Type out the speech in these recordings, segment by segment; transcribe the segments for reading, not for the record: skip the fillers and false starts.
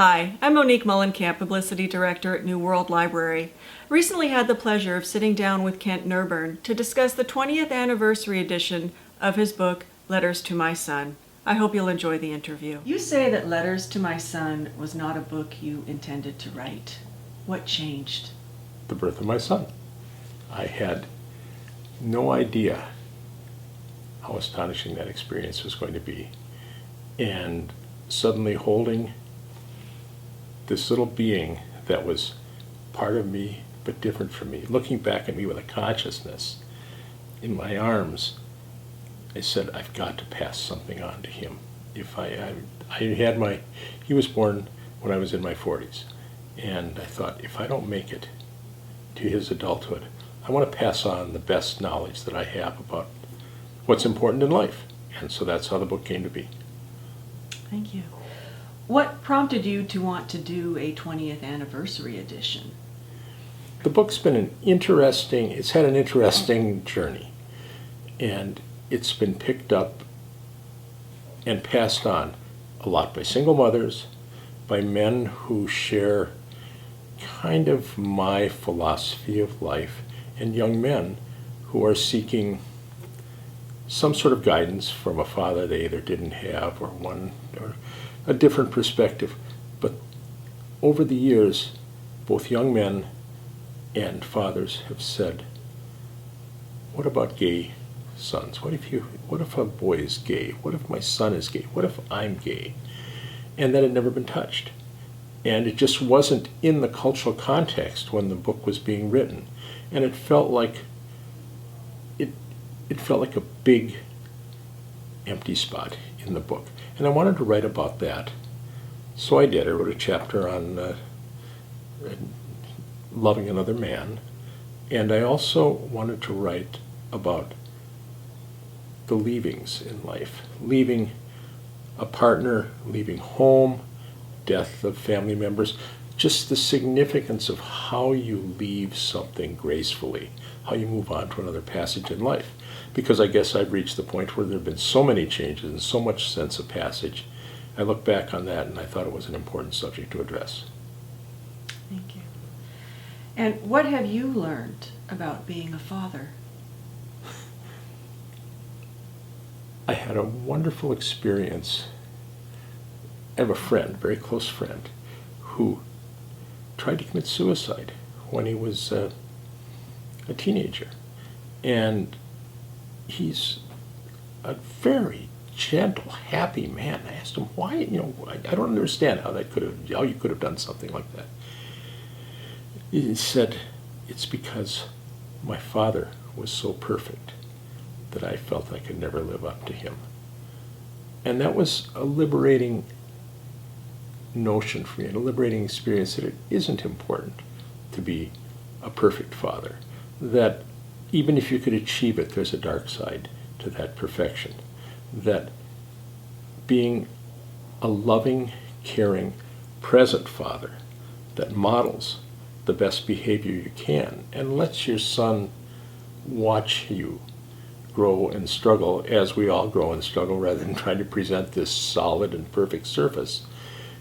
Hi, I'm Monique Mullenkamp, Publicity Director at New World Library. Recently had the pleasure of sitting down with Kent Neburn to discuss the 20th anniversary edition of his book, Letters to My Son. I hope you'll enjoy the interview. You say that Letters to My Son was not a book you intended to write. What changed? The birth of my son. I had no idea how astonishing that experience was going to be. And suddenly holding this little being that was part of me but different from me, looking back at me with a consciousness in my arms, I said, I've got to pass something on to him. He was born when I was in my 40s, and I thought, if I don't make it to his adulthood, I want to pass on the best knowledge that I have about what's important in life. And so that's how the book came to be. Thank you. What prompted you to want to do a 20th anniversary edition? The book's been it's had an interesting journey, and it's been picked up and passed on a lot by single mothers, by men who share kind of my philosophy of life, and young men who are seeking some sort of guidance from a father they either didn't have or a different perspective. But over the years, both young men and fathers have said, what about gay sons? What if a boy is gay? What if my son is gay? What if I'm gay? And that had never been touched. And it just wasn't in the cultural context when the book was being written. And it felt like a big empty spot in the book. And I wanted to write about that. So I did. I wrote a chapter on loving another man. And I also wanted to write about the leavings in life. Leaving a partner, leaving home, death of family members, just the significance of how you leave something gracefully, how you move on to another passage in life. Because I guess I've reached the point where there have been so many changes and so much sense of passage. I look back on that and I thought it was an important subject to address. Thank you. And what have you learned about being a father? I had a wonderful experience. I have a friend, a very close friend, who tried to commit suicide when he was a teenager. And he's a very gentle, happy man. I asked him why, I don't understand how you could have done something like that. He said, it's because my father was so perfect that I felt I could never live up to him. And that was a liberating notion for me, and a liberating experience, that it isn't important to be a perfect father. That even if you could achieve it, there's a dark side to that perfection. That being a loving, caring, present father that models the best behavior you can and lets your son watch you grow and struggle, as we all grow and struggle, rather than trying to present this solid and perfect surface,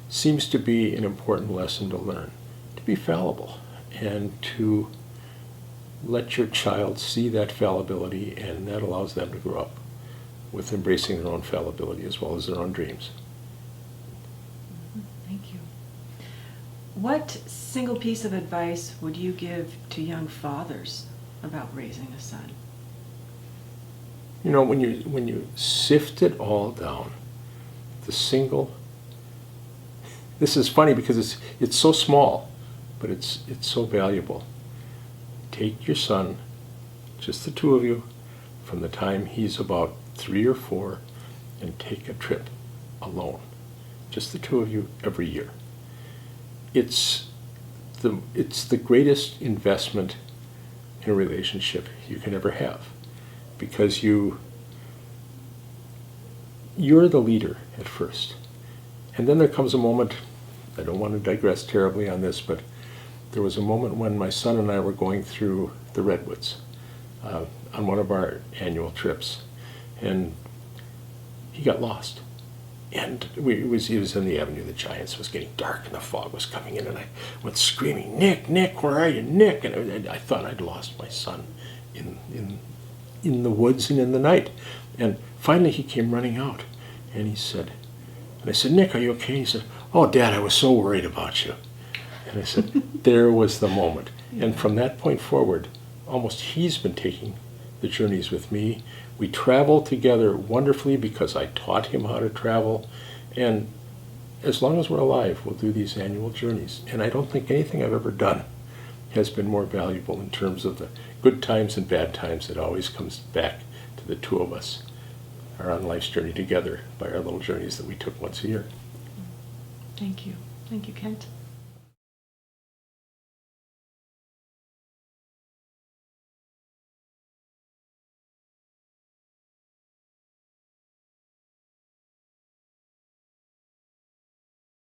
seems to be an important lesson to learn. To be fallible and to let your child see that fallibility, and that allows them to grow up with embracing their own fallibility as well as their own dreams. Thank you. What single piece of advice would you give to young fathers about raising a son? When you sift it all down, this is funny because it's so small, but it's so valuable. Take your son, just the two of you, from the time he's about 3 or 4, and take a trip alone. Just the two of you every year. It's the greatest investment in a relationship you can ever have, because you're the leader at first. And then there comes a moment, I don't want to digress terribly on this, but there was a moment when my son and I were going through the Redwoods on one of our annual trips, and he got lost. And he was in the Avenue of the Giants. It was getting dark and the fog was coming in, and I went screaming, "Nick, Nick, where are you, Nick?" And I thought I'd lost my son in the woods and in the night. And finally he came running out, and he said, and I said, "Nick, are you okay?" He said, "Oh, Dad, I was so worried about you." And I said, there was the moment. And from that point forward, almost he's been taking the journeys with me. We travel together wonderfully because I taught him how to travel. And as long as we're alive, we'll do these annual journeys. And I don't think anything I've ever done has been more valuable in terms of the good times and bad times. It always comes back to the two of us, are on life's journey together by our little journeys that we took once a year. Thank you. Thank you, Kent.